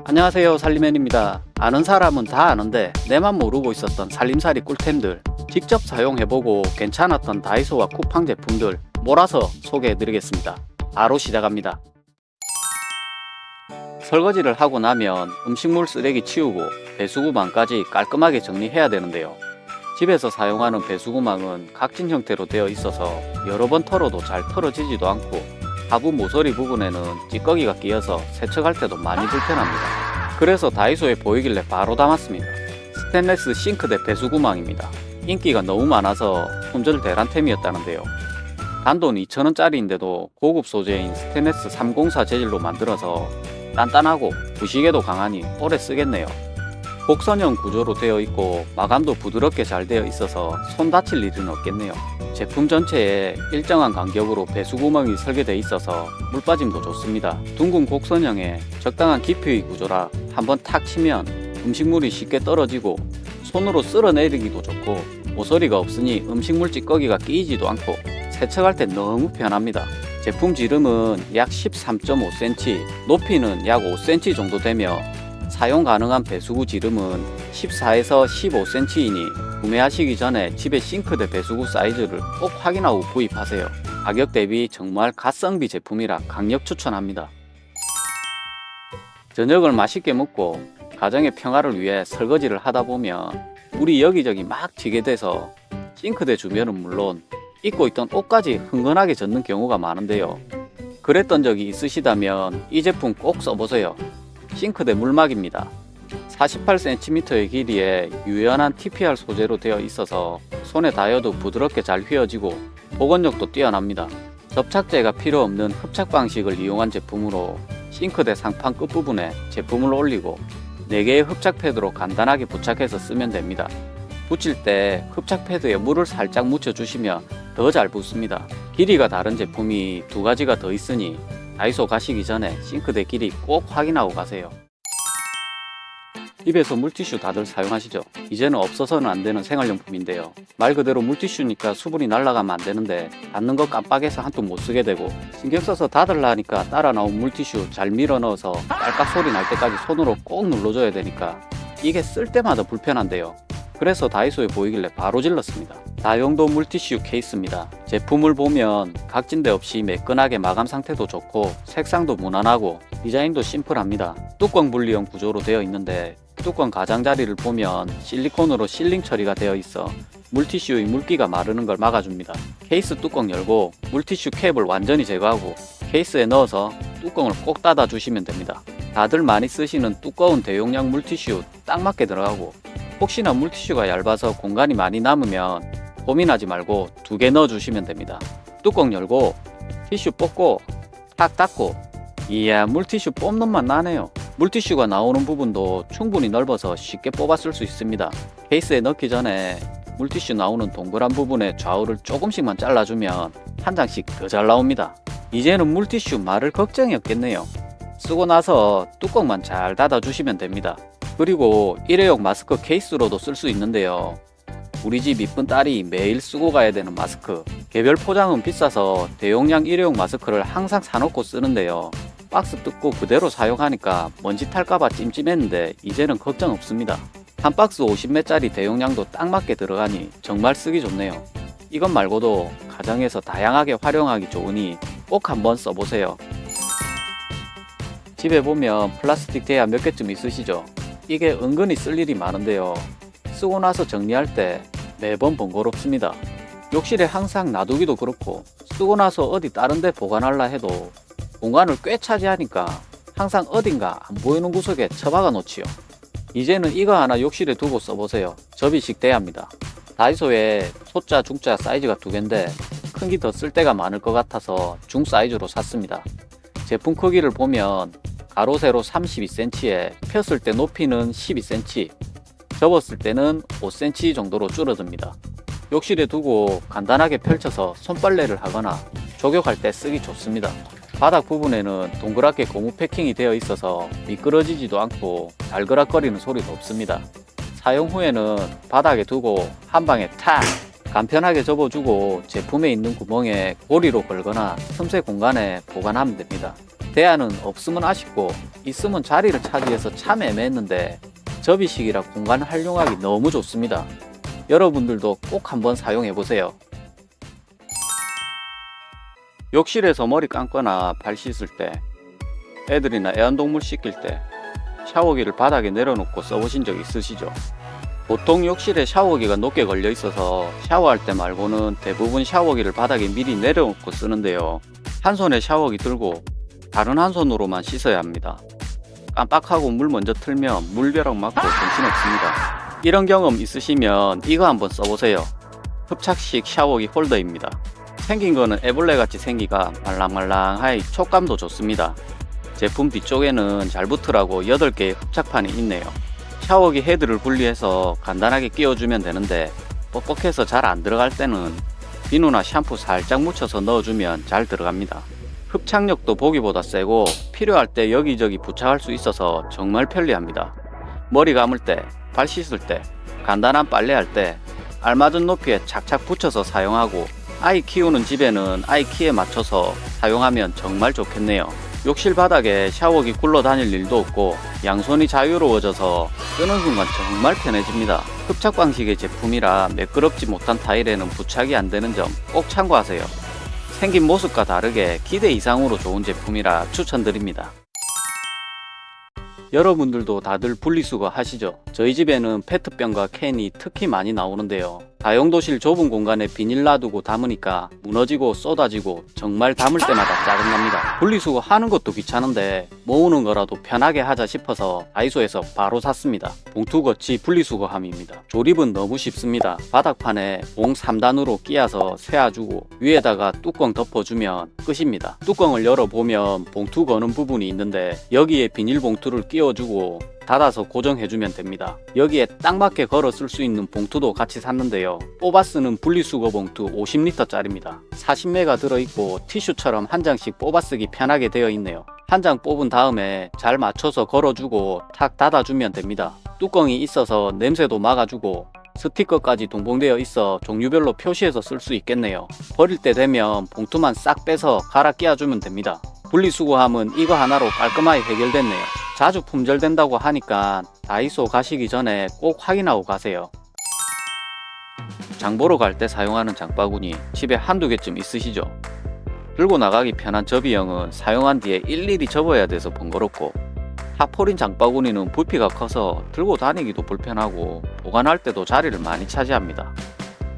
안녕하세요, 살림맨입니다. 아는 사람은 다 아는데 내만 모르고 있었던 살림살이 꿀템들, 직접 사용해보고 괜찮았던 다이소와 쿠팡 제품들 몰아서 소개해드리겠습니다. 바로 시작합니다. 설거지를 하고 나면 음식물 쓰레기 치우고 배수구망까지 깔끔하게 정리해야 되는데요. 집에서 사용하는 배수구망은 각진 형태로 되어 있어서 여러 번 털어도 잘 털어지지도 않고 하부 모서리 부분에는 찌꺼기가 끼어서 세척할 때도 많이 불편합니다. 그래서 다이소에 보이길래 바로 담았습니다. 스테인레스 싱크대 배수구망입니다. 인기가 너무 많아서 품절 대란템이었다는데요. 단돈 2,000원짜리인데도 고급 소재인 스테인레스 304 재질로 만들어서 단단하고 부식에도 강하니 오래 쓰겠네요. 곡선형 구조로 되어 있고 마감도 부드럽게 잘 되어 있어서 손 다칠 일은 없겠네요. 제품 전체에 일정한 간격으로 배수구멍이 설계되어 있어서 물빠짐도 좋습니다. 둥근 곡선형의 적당한 깊이의 구조라 한번 탁 치면 음식물이 쉽게 떨어지고 손으로 쓸어내리기도 좋고 모서리가 없으니 음식물 찌꺼기가 끼이지도 않고 세척할 때 너무 편합니다. 제품 지름은 약 13.5cm, 높이는 약 5cm 정도 되며 사용 가능한 배수구 지름은 14에서 15cm이니 구매하시기 전에 집에 싱크대 배수구 사이즈를 꼭 확인하고 구입하세요. 가격 대비 정말 가성비 제품이라 강력 추천합니다. 저녁을 맛있게 먹고 가정의 평화를 위해 설거지를 하다 보면 물이 여기저기 막 튀게 돼서 싱크대 주변은 물론 입고 있던 옷까지 흥건하게 젖는 경우가 많은데요. 그랬던 적이 있으시다면 이 제품 꼭 써보세요. 싱크대 물막입니다. 48cm의 길이에 유연한 TPR 소재로 되어 있어서 손에 닿아도 부드럽게 잘 휘어지고 보건력도 뛰어납니다. 접착제가 필요 없는 흡착 방식을 이용한 제품으로 싱크대 상판 끝부분에 제품을 올리고 4개의 흡착 패드로 간단하게 부착해서 쓰면 됩니다. 붙일 때 흡착 패드에 물을 살짝 묻혀주시면 더 잘 붙습니다. 길이가 다른 제품이 2가지가 더 있으니 다이소 가시기 전에 싱크대 길이 꼭 확인하고 가세요. 집에서 물티슈 다들 사용하시죠? 이제는 없어서는 안 되는 생활용품인데요. 말 그대로 물티슈니까 수분이 날아가면 안 되는데 닿는 거 깜빡해서 한 통 못 쓰게 되고 신경 써서 닫으려 하니까 따라 나온 물티슈 잘 밀어 넣어서 깔깍 소리 날 때까지 손으로 꼭 눌러줘야 되니까 이게 쓸 때마다 불편한데요. 그래서 다이소에 보이길래 바로 질렀습니다. 다용도 물티슈 케이스입니다. 제품을 보면 각진대 없이 매끈하게 마감 상태도 좋고 색상도 무난하고 디자인도 심플합니다. 뚜껑 분리형 구조로 되어 있는데 뚜껑 가장자리를 보면 실리콘으로 실링 처리가 되어 있어 물티슈의 물기가 마르는 걸 막아줍니다. 케이스 뚜껑 열고 물티슈 캡을 완전히 제거하고 케이스에 넣어서 뚜껑을 꼭 닫아 주시면 됩니다. 다들 많이 쓰시는 두꺼운 대용량 물티슈 딱 맞게 들어가고 혹시나 물티슈가 얇아서 공간이 많이 남으면 고민하지 말고 2개 넣어 주시면 됩니다. 뚜껑 열고 티슈 뽑고 탁 닫고 이야, 물티슈 뽑는 맛 나네요. 물티슈가 나오는 부분도 충분히 넓어서 쉽게 뽑아 쓸 수 있습니다. 케이스에 넣기 전에 물티슈 나오는 동그란 부분에 좌우를 조금씩만 잘라주면 한 장씩 더 잘 나옵니다. 이제는 물티슈 마를 걱정이 없겠네요. 쓰고 나서 뚜껑만 잘 닫아 주시면 됩니다. 그리고 일회용 마스크 케이스로도 쓸 수 있는데요. 우리 집 이쁜 딸이 매일 쓰고 가야 되는 마스크. 개별 포장은 비싸서 대용량 일회용 마스크를 항상 사놓고 쓰는데요. 박스 뜯고 그대로 사용하니까 먼지 탈까봐 찜찜했는데 이제는 걱정 없습니다. 한 박스 50매짜리 대용량도 딱 맞게 들어가니 정말 쓰기 좋네요. 이것 말고도 가정에서 다양하게 활용하기 좋으니 꼭 한번 써보세요. 집에 보면 플라스틱 대야 몇 개쯤 있으시죠? 이게 은근히 쓸 일이 많은데요. 쓰고 나서 정리할 때 매번 번거롭습니다. 욕실에 항상 놔두기도 그렇고 쓰고 나서 어디 다른 데 보관하려 해도 공간을 꽤 차지하니까 항상 어딘가 안 보이는 구석에 처박아 놓지요. 이제는 이거 하나 욕실에 두고 써보세요. 접이식 대야입니다. 다이소에 소자, 중자 사이즈가 2개인데 큰 게 더 쓸 데가 많을 것 같아서 중 사이즈로 샀습니다. 제품 크기를 보면 가로 세로 32cm에 폈을 때 높이는 12cm, 접었을 때는 5cm 정도로 줄어듭니다. 욕실에 두고 간단하게 펼쳐서 손빨래를 하거나 족욕할 때 쓰기 좋습니다. 바닥 부분에는 동그랗게 고무 패킹이 되어 있어서 미끄러지지도 않고 달그락거리는 소리도 없습니다. 사용 후에는 바닥에 두고 한 방에 탁! 간편하게 접어주고 제품에 있는 구멍에 고리로 걸거나 틈새 공간에 보관하면 됩니다. 대안은 없으면 아쉽고 있으면 자리를 차지해서 참 애매했는데 접이식이라 공간을 활용하기 너무 좋습니다. 여러분들도 꼭 한번 사용해보세요. 욕실에서 머리 감거나 발 씻을 때, 애들이나 애완동물 씻길 때 샤워기를 바닥에 내려놓고 써보신 적 있으시죠? 보통 욕실에 샤워기가 높게 걸려 있어서 샤워할 때 말고는 대부분 샤워기를 바닥에 미리 내려놓고 쓰는데요. 한 손에 샤워기 들고 다른 한 손으로만 씻어야 합니다. 깜빡하고 물 먼저 틀면 물벼락 맞고 정신없습니다. 이런 경험 있으시면 이거 한번 써보세요. 흡착식 샤워기 홀더입니다. 생긴 거는 애벌레 같이 생기가 말랑말랑하니 촉감도 좋습니다. 제품 뒤쪽에는 잘 붙으라고 8개의 흡착판이 있네요. 샤워기 헤드를 분리해서 간단하게 끼워주면 되는데 뻑뻑해서 잘 안 들어갈 때는 비누나 샴푸 살짝 묻혀서 넣어주면 잘 들어갑니다. 흡착력도 보기보다 세고 필요할 때 여기저기 부착할 수 있어서 정말 편리합니다. 머리 감을 때, 발 씻을 때, 간단한 빨래할 때 알맞은 높이에 착착 붙여서 사용하고 아이 키우는 집에는 아이 키에 맞춰서 사용하면 정말 좋겠네요. 욕실 바닥에 샤워기 굴러다닐 일도 없고 양손이 자유로워져서 쓰는 순간 정말 편해집니다. 흡착 방식의 제품이라 매끄럽지 못한 타일에는 부착이 안 되는 점 꼭 참고하세요. 생긴 모습과 다르게 기대 이상으로 좋은 제품이라 추천드립니다. 여러분들도 다들 분리수거 하시죠? 저희 집에는 페트병과 캔이 특히 많이 나오는데요. 다용도실 좁은 공간에 비닐 놔두고 담으니까 무너지고 쏟아지고 정말 담을 때마다 짜증납니다. 분리수거 하는 것도 귀찮은데 모으는 거라도 편하게 하자 싶어서 다이소에서 바로 샀습니다. 봉투거치 분리수거함입니다. 조립은 너무 쉽습니다. 바닥판에 봉 3단으로 끼워서 세워주고 위에다가 뚜껑 덮어주면 끝입니다. 뚜껑을 열어보면 봉투 거는 부분이 있는데 여기에 비닐봉투를 끼워주고 닫아서 고정해주면 됩니다. 여기에 딱 맞게 걸어 쓸 수 있는 봉투도 같이 샀는데요. 뽑아 쓰는 분리수거 봉투 50L짜리입니다. 40매가 들어있고 티슈처럼 한 장씩 뽑아 쓰기 편하게 되어 있네요. 한 장 뽑은 다음에 잘 맞춰서 걸어주고 탁 닫아주면 됩니다. 뚜껑이 있어서 냄새도 막아주고 스티커까지 동봉되어 있어 종류별로 표시해서 쓸 수 있겠네요. 버릴 때 되면 봉투만 싹 빼서 갈아 끼워주면 됩니다. 분리수거함은 이거 하나로 깔끔하게 해결됐네요. 자주 품절된다고 하니까 다이소 가시기 전에 꼭 확인하고 가세요. 장보러 갈 때 사용하는 장바구니 집에 한두 개쯤 있으시죠? 들고 나가기 편한 접이형은 사용한 뒤에 일일이 접어야 돼서 번거롭고 타포린 장바구니는 부피가 커서 들고 다니기도 불편하고 보관할 때도 자리를 많이 차지합니다.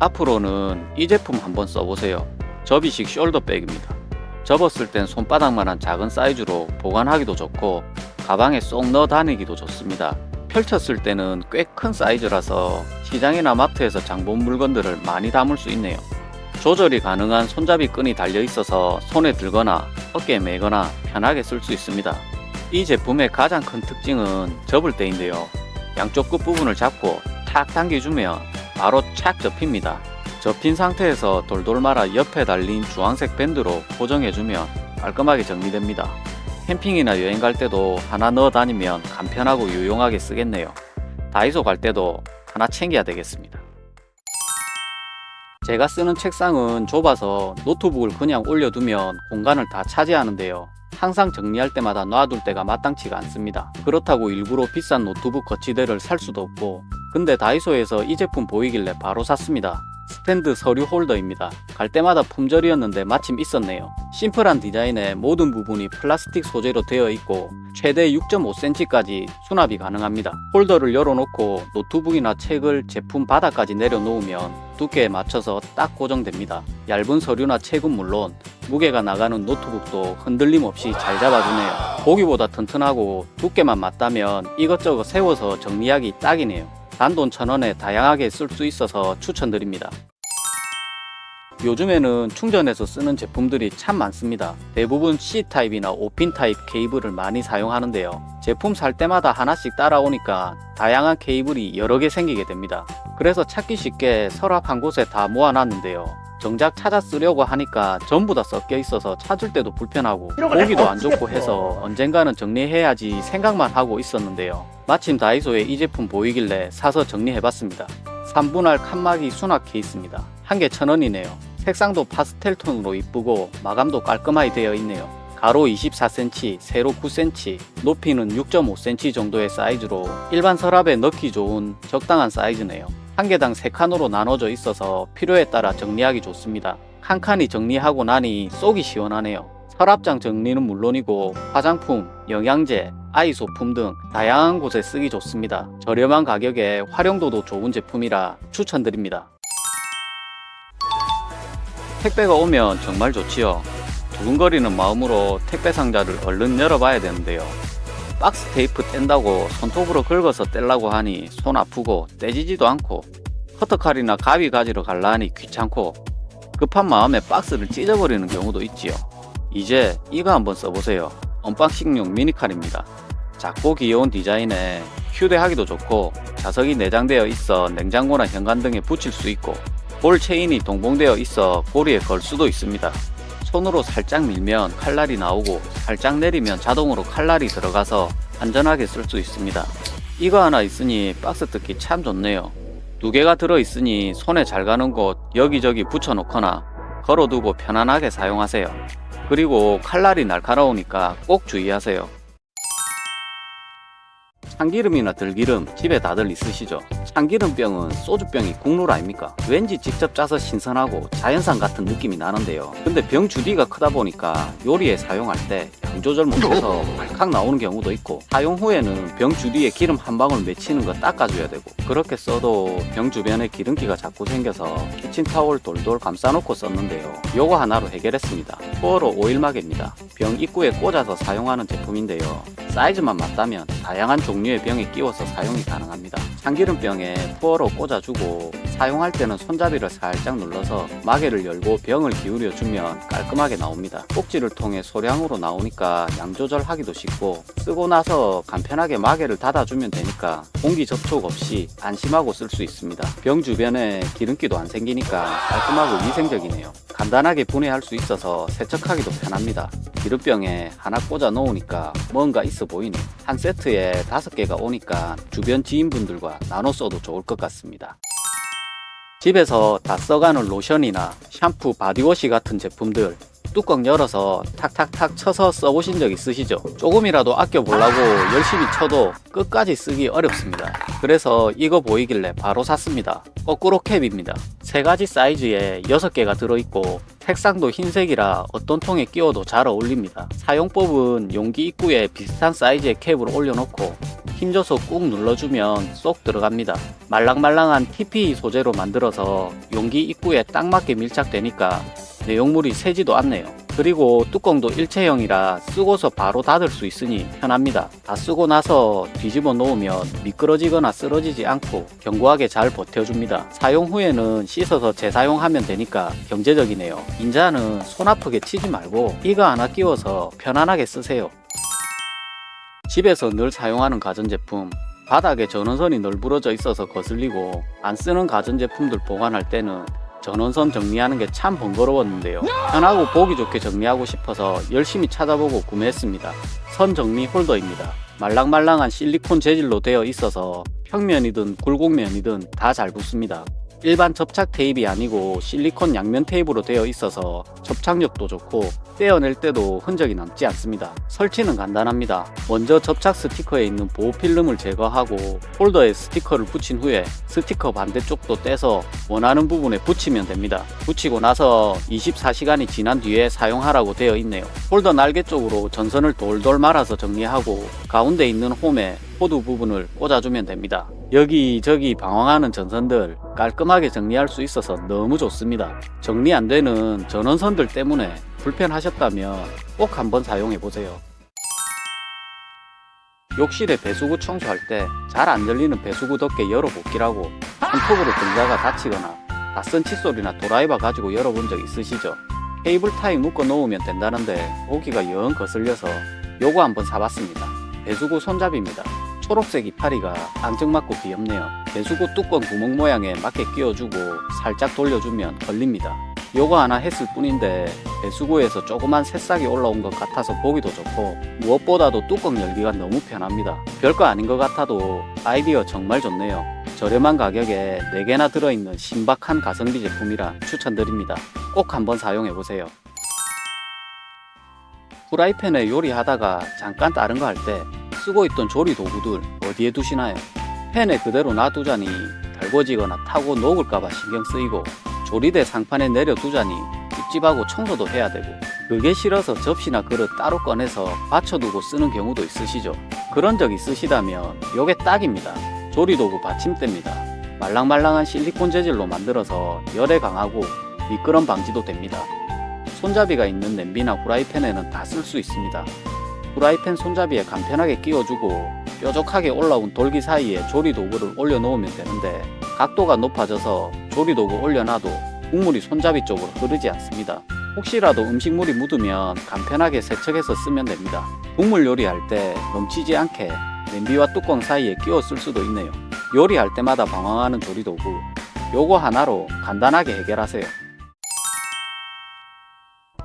앞으로는 이 제품 한번 써보세요. 접이식 숄더백입니다. 접었을 땐 손바닥만한 작은 사이즈로 보관하기도 좋고 가방에 쏙 넣어 다니기도 좋습니다. 펼쳤을 때는 꽤 큰 사이즈라서 시장이나 마트에서 장본 물건들을 많이 담을 수 있네요. 조절이 가능한 손잡이 끈이 달려 있어서 손에 들거나 어깨에 매거나 편하게 쓸 수 있습니다. 이 제품의 가장 큰 특징은 접을 때인데요. 양쪽 끝부분을 잡고 탁 당겨주면 바로 착 접힙니다. 접힌 상태에서 돌돌 말아 옆에 달린 주황색 밴드로 고정해주면 깔끔하게 정리됩니다. 캠핑이나 여행 갈 때도 하나 넣어 다니면 간편하고 유용하게 쓰겠네요. 다이소 갈 때도 하나 챙겨야 되겠습니다. 제가 쓰는 책상은 좁아서 노트북을 그냥 올려두면 공간을 다 차지하는데요. 항상 정리할 때마다 놔둘 때가 마땅치가 않습니다. 그렇다고 일부러 비싼 노트북 거치대를 살 수도 없고 근데 다이소에서 이 제품 보이길래 바로 샀습니다. 스탠드 서류 홀더입니다. 갈 때마다 품절이었는데 마침 있었네요. 심플한 디자인에 모든 부분이 플라스틱 소재로 되어 있고 최대 6.5cm까지 수납이 가능합니다. 홀더를 열어놓고 노트북이나 책을 제품 바닥까지 내려놓으면 두께에 맞춰서 딱 고정됩니다. 얇은 서류나 책은 물론 무게가 나가는 노트북도 흔들림 없이 잘 잡아주네요. 보기보다 튼튼하고 두께만 맞다면 이것저것 세워서 정리하기 딱이네요. 단돈 1,000원에 다양하게 쓸 수 있어서 추천드립니다. 요즘에는 충전해서 쓰는 제품들이 참 많습니다. 대부분 C타입이나 5핀 타입 케이블을 많이 사용하는데요. 제품 살 때마다 하나씩 따라오니까 다양한 케이블이 여러 개 생기게 됩니다. 그래서 찾기 쉽게 서랍 한 곳에 다 모아놨는데요. 정작 찾아 쓰려고 하니까 전부 다 섞여 있어서 찾을 때도 불편하고 보기도 안 좋고 해서 언젠가는 정리해야지 생각만 하고 있었는데요. 마침 다이소에 이 제품 보이길래 사서 정리해봤습니다. 3분할 칸막이 수납 케이스입니다. 한 개 1,000원이네요. 색상도 파스텔 톤으로 이쁘고 마감도 깔끔하게 되어 있네요. 가로 24cm, 세로 9cm, 높이는 6.5cm 정도의 사이즈로 일반 서랍에 넣기 좋은 적당한 사이즈네요. 한 개당 3칸으로 나눠져 있어서 필요에 따라 정리하기 좋습니다. 칸칸이 정리하고 나니 쏙이 시원하네요. 서랍장 정리는 물론이고 화장품, 영양제, 아이 소품 등 다양한 곳에 쓰기 좋습니다. 저렴한 가격에 활용도도 좋은 제품이라 추천드립니다. 택배가 오면 정말 좋지요. 두근거리는 마음으로 택배 상자를 얼른 열어봐야 되는데요. 박스 테이프 뗀다고 손톱으로 긁어서 떼려고 하니 손 아프고 떼지지도 않고, 커터칼이나 가위 가지러 갈라 하니 귀찮고, 급한 마음에 박스를 찢어버리는 경우도 있지요. 이제 이거 한번 써보세요. 언박싱용 미니칼입니다. 작고 귀여운 디자인에 휴대하기도 좋고, 자석이 내장되어 있어 냉장고나 현관 등에 붙일 수 있고, 볼 체인이 동봉되어 있어 고리에 걸 수도 있습니다. 손으로 살짝 밀면 칼날이 나오고, 살짝 내리면 자동으로 칼날이 들어가서 안전하게 쓸 수 있습니다. 이거 하나 있으니 박스 뜯기 참 좋네요. 2개가 들어있으니 손에 잘 가는 곳 여기저기 붙여놓거나 걸어두고 편안하게 사용하세요. 그리고 칼날이 날카로우니까 꼭 주의하세요. 참기름이나 들기름 집에 다들 있으시죠? 참기름병은 소주병이 국룰 아닙니까? 왠지 직접 짜서 신선하고 자연산 같은 느낌이 나는데요. 근데 병 주디가 크다 보니까 요리에 사용할 때 양 조절 못해서 발칵 나오는 경우도 있고, 사용 후에는 병 주디에 기름 한 방울 맺히는 거 닦아줘야 되고, 그렇게 써도 병 주변에 기름기가 자꾸 생겨서 키친타올 돌돌 감싸놓고 썼는데요. 요거 하나로 해결했습니다. 푸어로 오일막입니다. 병 입구에 꽂아서 사용하는 제품인데요. 사이즈만 맞다면 다양한 종류의 병에 끼워서 사용이 가능합니다. 참기름병에 푸어로 꽂아주고, 사용할 때는 손잡이를 살짝 눌러서 마개를 열고 병을 기울여주면 깔끔하게 나옵니다. 꼭지를 통해 소량으로 나오니까 양 조절하기도 쉽고, 쓰고 나서 간편하게 마개를 닫아주면 되니까 공기 접촉 없이 안심하고 쓸 수 있습니다. 병 주변에 기름기도 안 생기니까 깔끔하고 위생적이네요. 간단하게 분해할 수 있어서 세척하기도 편합니다. 기름병에 하나 꽂아 놓으니까 뭔가 있어 보이네. 한 세트에 5개가 오니까 주변 지인분들과 나눠 써도 좋을 것 같습니다. 집에서 다 써가는 로션이나 샴푸, 바디워시 같은 제품들 뚜껑 열어서 탁탁탁 쳐서 써보신 적 있으시죠? 조금이라도 아껴보려고 열심히 쳐도 끝까지 쓰기 어렵습니다. 그래서 이거 보이길래 바로 샀습니다. 거꾸로 캡입니다. 3가지 사이즈에 6개가 들어있고, 색상도 흰색이라 어떤 통에 끼워도 잘 어울립니다. 사용법은 용기 입구에 비슷한 사이즈의 캡을 올려놓고 힘줘서 꾹 눌러주면 쏙 들어갑니다. 말랑말랑한 TPE 소재로 만들어서 용기 입구에 딱 맞게 밀착되니까 내용물이 새지도 않네요. 그리고 뚜껑도 일체형이라 쓰고서 바로 닫을 수 있으니 편합니다. 다 쓰고 나서 뒤집어 놓으면 미끄러지거나 쓰러지지 않고 견고하게 잘 버텨줍니다. 사용 후에는 씻어서 재사용하면 되니까 경제적이네요. 인자는 손 아프게 치지 말고 이거 하나 끼워서 편안하게 쓰세요. 집에서 늘 사용하는 가전제품, 바닥에 전원선이 널브러져 있어서 거슬리고 안 쓰는 가전제품들 보관할 때는 전원선 정리하는 게 참 번거로웠는데요. 편하고 보기 좋게 정리하고 싶어서 열심히 찾아보고 구매했습니다. 선 정리 홀더입니다. 말랑말랑한 실리콘 재질로 되어 있어서 평면이든 굴곡면이든 다 잘 붙습니다. 일반 접착 테이프가 아니고 실리콘 양면 테이프로 되어 있어서 접착력도 좋고 떼어낼 때도 흔적이 남지 않습니다. 설치는 간단합니다. 먼저 접착 스티커에 있는 보호 필름을 제거하고 홀더에 스티커를 붙인 후에 스티커 반대쪽도 떼서 원하는 부분에 붙이면 됩니다. 붙이고 나서 24시간이 지난 뒤에 사용하라고 되어 있네요. 홀더 날개 쪽으로 전선을 돌돌 말아서 정리하고 가운데 있는 홈에 호두 부분을 꽂아주면 됩니다. 여기저기 방황하는 전선들 깔끔하게 정리할 수 있어서 너무 좋습니다. 정리 안 되는 전원선들 때문에 불편하셨다면 꼭 한번 사용해 보세요. 욕실에 배수구 청소할 때 잘 안 열리는 배수구 덮개 열어보기라고 손톱으로 등자가 다치거나 낯선 칫솔이나 도라이바 가지고 열어본 적 있으시죠? 케이블 타이 묶어 놓으면 된다는데 보기가 영 거슬려서 요거 한번 사봤습니다. 배수구 손잡이입니다. 초록색 이파리가 앙증맞고 귀엽네요. 배수구 뚜껑 구멍 모양에 맞게 끼워주고 살짝 돌려주면 걸립니다. 요거 하나 했을 뿐인데 배수구에서 조그만 새싹이 올라온 것 같아서 보기도 좋고 무엇보다도 뚜껑 열기가 너무 편합니다. 별거 아닌 것 같아도 아이디어 정말 좋네요. 저렴한 가격에 4개나 들어있는 신박한 가성비 제품이라 추천드립니다. 꼭 한번 사용해보세요. 프라이팬에 요리하다가 잠깐 다른 거 할 때 쓰고 있던 조리 도구들 어디에 두시나요? 팬에 그대로 놔두자니 달궈지거나 타고 녹을까봐 신경 쓰이고, 조리대 상판에 내려두자니 찝찝하고 청소도 해야 되고, 그게 싫어서 접시나 그릇 따로 꺼내서 받쳐두고 쓰는 경우도 있으시죠? 그런 적 있으시다면 요게 딱입니다. 조리도구 받침대입니다. 말랑말랑한 실리콘 재질로 만들어서 열에 강하고 미끄럼 방지도 됩니다. 손잡이가 있는 냄비나 후라이팬에는 다 쓸 수 있습니다. 후라이팬 손잡이에 간편하게 끼워주고 뾰족하게 올라온 돌기 사이에 조리도구를 올려놓으면 되는데, 각도가 높아져서 조리도구 올려놔도 국물이 손잡이 쪽으로 흐르지 않습니다. 혹시라도 음식물이 묻으면 간편하게 세척해서 쓰면 됩니다. 국물 요리할 때 넘치지 않게 냄비와 뚜껑 사이에 끼워 쓸 수도 있네요. 요리할 때마다 방황하는 조리도구, 요거 하나로 간단하게 해결하세요.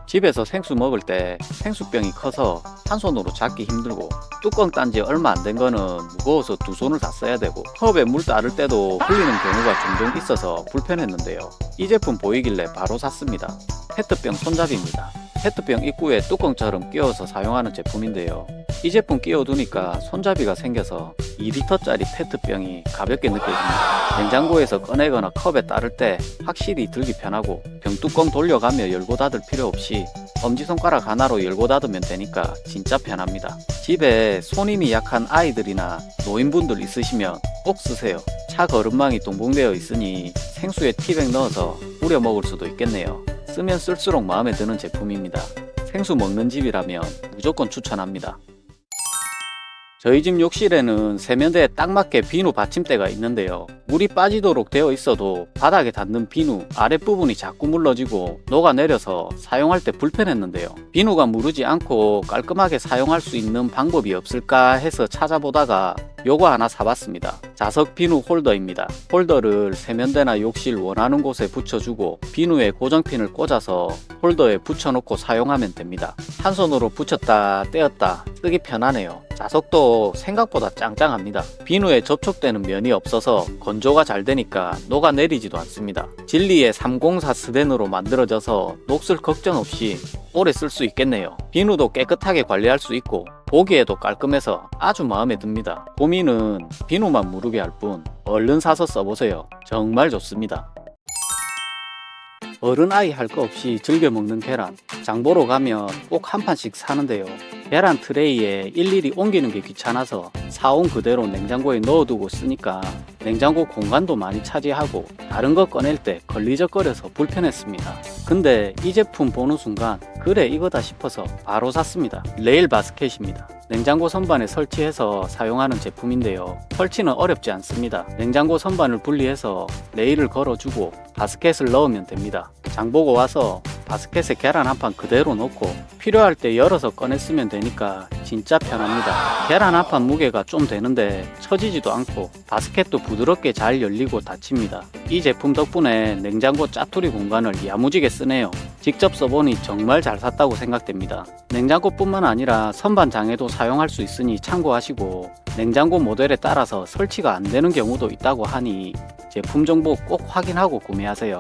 집에서 생수 먹을 때 생수병이 커서 한 손으로 잡기 힘들고, 뚜껑 딴 지 얼마 안 된 거는 무거워서 두 손을 다 써야 되고, 컵에 물 따를 때도 흘리는 경우가 종종 있어서 불편했는데요. 이 제품 보이길래 바로 샀습니다. 페트병 손잡이입니다. 페트병 입구에 뚜껑처럼 끼워서 사용하는 제품인데요. 이 제품 끼워두니까 손잡이가 생겨서 2리터짜리 페트병이 가볍게 느껴집니다. 냉장고에서 꺼내거나 컵에 따를 때 확실히 들기 편하고, 병뚜껑 돌려가며 열고 닫을 필요 없이 엄지손가락 하나로 열고 닫으면 되니까 진짜 편합니다. 집에 손님이 약한 아이들이나 노인분들 있으시면 꼭 쓰세요. 차 거름망이 동봉되어 있으니 생수에 티백 넣어서 우려 먹을 수도 있겠네요. 쓰면 쓸수록 마음에 드는 제품입니다. 생수 먹는 집이라면 무조건 추천합니다. 저희 집 욕실에는 세면대에 딱 맞게 비누 받침대가 있는데요. 물이 빠지도록 되어 있어도 바닥에 닿는 비누 아랫부분이 자꾸 물러지고 녹아내려서 사용할 때 불편했는데요. 비누가 무르지 않고 깔끔하게 사용할 수 있는 방법이 없을까 해서 찾아보다가 요거 하나 사봤습니다. 자석 비누 홀더입니다. 홀더를 세면대나 욕실 원하는 곳에 붙여주고 비누에 고정핀을 꽂아서 홀더에 붙여놓고 사용하면 됩니다. 한 손으로 붙였다 떼었다 쓰기 편하네요. 자석도 생각보다 짱짱합니다. 비누에 접촉되는 면이 없어서 건조가 잘 되니까 녹아내리지도 않습니다. 진리의 304 스텐으로 만들어져서 녹슬 걱정 없이 오래 쓸 수 있겠네요. 비누도 깨끗하게 관리할 수 있고 보기에도 깔끔해서 아주 마음에 듭니다. 고민은 비누만 무르게 할 뿐 얼른 사서 써보세요. 정말 좋습니다. 어른 아이 할 거 없이 즐겨 먹는 계란, 장 보러 가면 꼭 한 판씩 사는데요. 계란 트레이에 일일이 옮기는 게 귀찮아서 사온 그대로 냉장고에 넣어두고 쓰니까 냉장고 공간도 많이 차지하고 다른 거 꺼낼 때 걸리적거려서 불편했습니다. 근데 이 제품 보는 순간 그래 이거다 싶어서 바로 샀습니다. 레일 바스켓입니다. 냉장고 선반에 설치해서 사용하는 제품인데요. 설치는 어렵지 않습니다. 냉장고 선반을 분리해서 레일을 걸어주고 바스켓을 넣으면 됩니다. 장 보고 와서 바스켓에 계란 한 판 그대로 넣고 필요할 때 열어서 꺼내 쓰면 되니까 진짜 편합니다. 계란 한 판 무게가 좀 되는데 처지지도 않고 바스켓도 부드럽게 잘 열리고 닫힙니다. 이 제품 덕분에 냉장고 짜투리 공간을 야무지게 쓰네요. 직접 써보니 정말 잘 샀다고 생각됩니다. 냉장고뿐만 아니라 선반장에도 사용할 수 있으니 참고하시고, 냉장고 모델에 따라서 설치가 안 되는 경우도 있다고 하니 제품 정보 꼭 확인하고 구매하세요.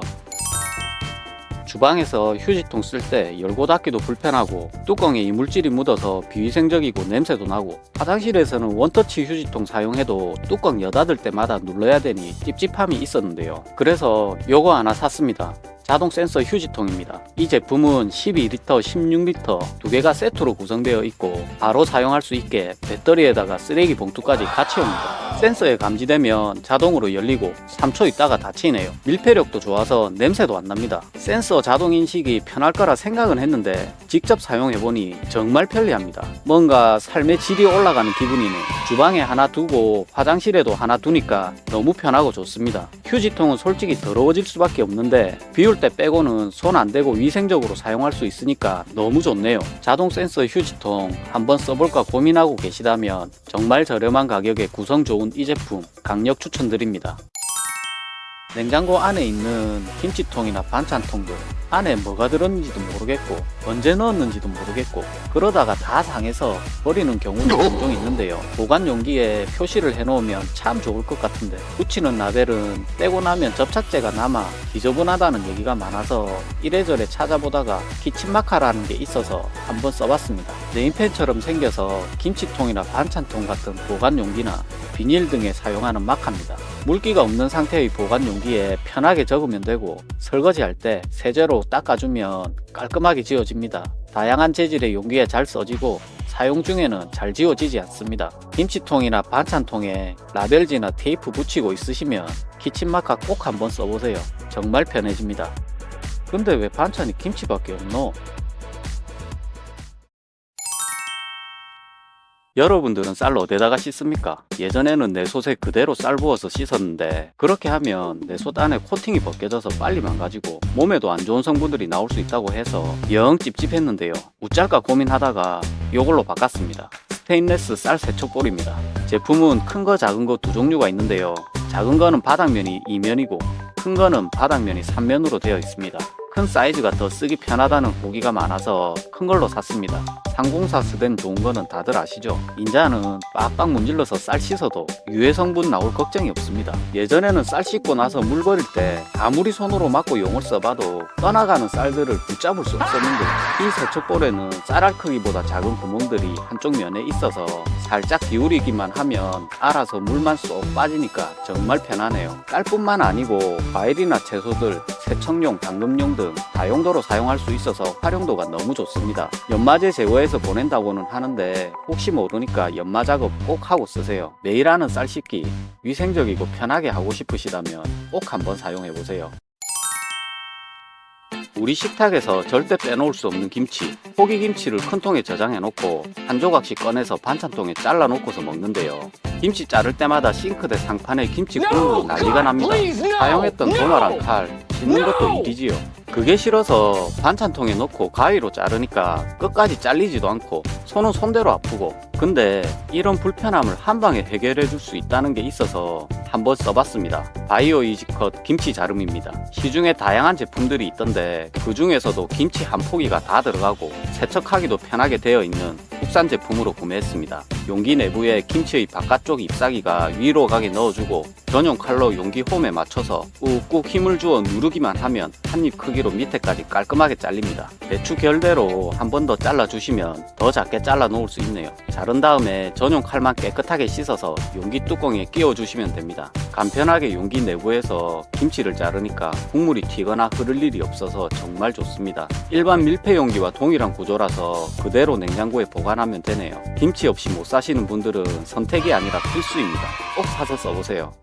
주방에서 휴지통 쓸 때 열고 닫기도 불편하고 뚜껑에 이물질이 묻어서 비위생적이고 냄새도 나고, 화장실에서는 원터치 휴지통 사용해도 뚜껑 여닫을 때마다 눌러야 되니 찝찝함이 있었는데요. 그래서 요거 하나 샀습니다. 자동 센서 휴지통입니다. 이 제품은 12리터, 16리터 두 개가 세트로 구성되어 있고 바로 사용할 수 있게 배터리에다가 쓰레기 봉투까지 같이 옵니다. 센서에 감지되면 자동으로 열리고 3초 있다가 닫히네요. 밀폐력도 좋아서 냄새도 안 납니다. 센서 자동 인식이 편할 거라 생각은 했는데 직접 사용해보니 정말 편리합니다. 뭔가 삶의 질이 올라가는 기분이네요. 주방에 하나 두고 화장실에도 하나 두니까 너무 편하고 좋습니다. 휴지통은 솔직히 더러워질 수밖에 없는데 비울 때 빼고는 손 안 대고 위생적으로 사용할 수 있으니까 너무 좋네요. 자동 센서 휴지통 한번 써볼까 고민하고 계시다면 정말 저렴한 가격에 구성 좋은 이 제품 강력 추천드립니다. 냉장고 안에 있는 김치통이나 반찬통도 안에 뭐가 들었는지도 모르겠고 언제 넣었는지도 모르겠고 그러다가 다 상해서 버리는 경우도 종종 있는데요. 보관 용기에 표시를 해놓으면 참 좋을 것 같은데 붙이는 라벨은 떼고 나면 접착제가 남아 지저분하다는 얘기가 많아서 이래저래 찾아보다가 키친마카라는 게 있어서 한번 써봤습니다. 네임펜처럼 생겨서 김치통이나 반찬통 같은 보관 용기나 비닐 등에 사용하는 마카입니다. 물기가 없는 상태의 보관 용기에 편하게 적으면 되고 설거지할 때 세제로 닦아주면 깔끔하게 지워집니다. 다양한 재질의 용기에 잘 써지고 사용 중에는 잘 지워지지 않습니다. 김치통이나 반찬통에 라벨지나 테이프 붙이고 있으시면 키친마카 꼭 한번 써보세요. 정말 편해집니다. 근데 왜 반찬이 김치밖에 없노? 여러분들은 쌀 어디다가 씻습니까? 예전에는 내솥에 그대로 쌀 부어서 씻었는데 그렇게 하면 내솥 안에 코팅이 벗겨져서 빨리 망가지고 몸에도 안 좋은 성분들이 나올 수 있다고 해서 영 찝찝했는데요. 어쩔까 고민하다가 이걸로 바꿨습니다. 스테인레스 쌀 세척볼입니다. 제품은 큰 거 작은 거 두 종류가 있는데요. 작은 거는 바닥면이 2면이고 큰 거는 바닥면이 3면으로 되어 있습니다. 큰 사이즈가 더 쓰기 편하다는 후기가 많아서 큰 걸로 샀습니다. 상공사 스덴 좋은 거는 다들 아시죠? 인자는 빡빡 문질러서 쌀 씻어도 유해 성분 나올 걱정이 없습니다. 예전에는 쌀 씻고 나서 물 버릴 때 아무리 손으로 막고 용을 써봐도 떠나가는 쌀들을 붙잡을 수 없었는데 이 세척볼에는 쌀알 크기보다 작은 구멍들이 한쪽 면에 있어서 살짝 기울이기만 하면 알아서 물만 쏙 빠지니까 정말 편하네요. 쌀뿐만 아니고 과일이나 채소들, 세척용, 담금용 등 다용도로 사용할 수 있어서 활용도가 너무 좋습니다. 연마제 제거해서 보낸다고는 하는데 혹시 모르니까 연마 작업 꼭 하고 쓰세요. 매일 하는 쌀 씻기 위생적이고 편하게 하고 싶으시다면 꼭 한번 사용해보세요. 우리 식탁에서 절대 빼놓을 수 없는 김치, 포기김치를 큰 통에 저장해 놓고 한 조각씩 꺼내서 반찬통에 잘라 놓고서 먹는데요. 김치 자를 때마다 싱크대 상판에 김치 국물로 난리가 납니다. 사용했던 도마랑 칼, 씻는 것도 일이지요. 그게 싫어서 반찬통에 넣고 가위로 자르니까 끝까지 잘리지도 않고 손은 손대로 아프고, 근데 이런 불편함을 한방에 해결해 줄 수 있다는 게 있어서 한번 써봤습니다. 바이오 이지컷 김치 자름입니다. 시중에 다양한 제품들이 있던데 그 중에서도 김치 한 포기가 다 들어가고 세척하기도 편하게 되어 있는 국산 제품으로 구매했습니다. 용기 내부에 김치의 바깥쪽 잎사귀가 위로 가게 넣어주고 전용 칼로 용기 홈에 맞춰서 꾹꾹 힘을 주어 누르기만 하면 한 입 크기로 밑에까지 깔끔하게 잘립니다. 배추 결대로 한 번 더 잘라주시면 더 작게 잘라 놓을 수 있네요. 자른 다음에 전용 칼만 깨끗하게 씻어서 용기 뚜껑에 끼워주시면 됩니다. 간편하게 용기 내부에서 김치를 자르니까 국물이 튀거나 흐를 일이 없어서 정말 좋습니다. 일반 밀폐 용기와 동일한 구조라서 그대로 냉장고에 보관하면 되네요. 김치 없이 못 사시는 분들은 선택이 아니라 필수입니다. 꼭 사서 써보세요.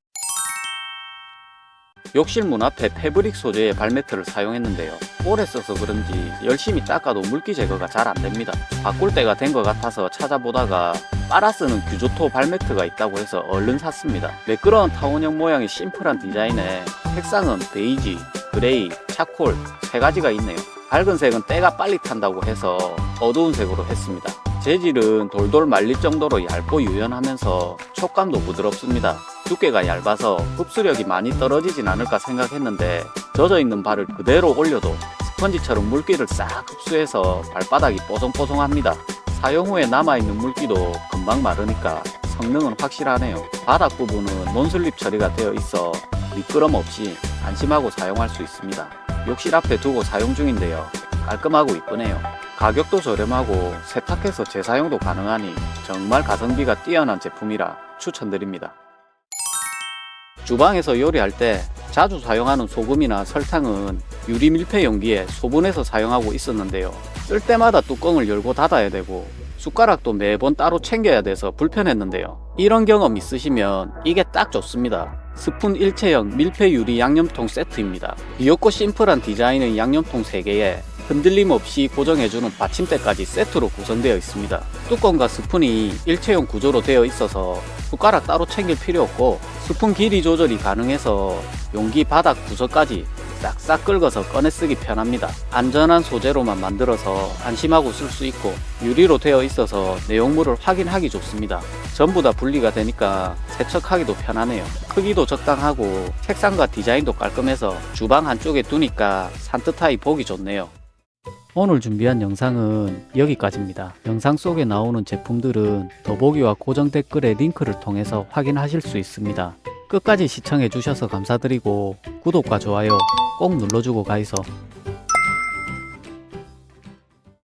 욕실 문 앞에 패브릭 소재의 발매트를 사용했는데요. 오래 써서 그런지 열심히 닦아도 물기 제거가 잘 안됩니다. 바꿀 때가 된 것 같아서 찾아보다가 빨아 쓰는 규조토 발매트가 있다고 해서 얼른 샀습니다. 매끄러운 타원형 모양의 심플한 디자인에 색상은 베이지, 그레이, 차콜 세 가지가 있네요. 밝은 색은 때가 빨리 탄다고 해서 어두운 색으로 했습니다. 재질은 돌돌 말릴 정도로 얇고 유연하면서 촉감도 부드럽습니다. 두께가 얇아서 흡수력이 많이 떨어지진 않을까 생각했는데 젖어있는 발을 그대로 올려도 스펀지처럼 물기를 싹 흡수해서 발바닥이 뽀송뽀송합니다. 사용 후에 남아있는 물기도 금방 마르니까 성능은 확실하네요. 바닥 부분은 논슬립 처리가 되어 있어 미끄럼 없이 안심하고 사용할 수 있습니다. 욕실 앞에 두고 사용 중인데요. 깔끔하고 이쁘네요. 가격도 저렴하고 세탁해서 재사용도 가능하니 정말 가성비가 뛰어난 제품이라 추천드립니다. 주방에서 요리할 때 자주 사용하는 소금이나 설탕은 유리 밀폐 용기에 소분해서 사용하고 있었는데요. 쓸 때마다 뚜껑을 열고 닫아야 되고 숟가락도 매번 따로 챙겨야 돼서 불편했는데요. 이런 경험 있으시면 이게 딱 좋습니다. 스푼 일체형 밀폐 유리 양념통 세트입니다. 귀엽고 심플한 디자인의 양념통 3개에 흔들림 없이 고정해주는 받침대까지 세트로 구성되어 있습니다. 뚜껑과 스푼이 일체형 구조로 되어 있어서 숟가락 따로 챙길 필요 없고 스푼 길이 조절이 가능해서 용기 바닥 구석까지 싹싹 긁어서 꺼내 쓰기 편합니다. 안전한 소재로만 만들어서 안심하고 쓸 수 있고 유리로 되어 있어서 내용물을 확인하기 좋습니다. 전부 다 분리가 되니까 세척하기도 편하네요. 크기도 적당하고 색상과 디자인도 깔끔해서 주방 한쪽에 두니까 산뜻하게 보기 좋네요. 오늘 준비한 영상은 여기까지입니다. 영상 속에 나오는 제품들은 더보기와 고정 댓글의 링크를 통해서 확인하실 수 있습니다. 끝까지 시청해 주셔서 감사드리고 구독과 좋아요 꼭 눌러주고 가이소.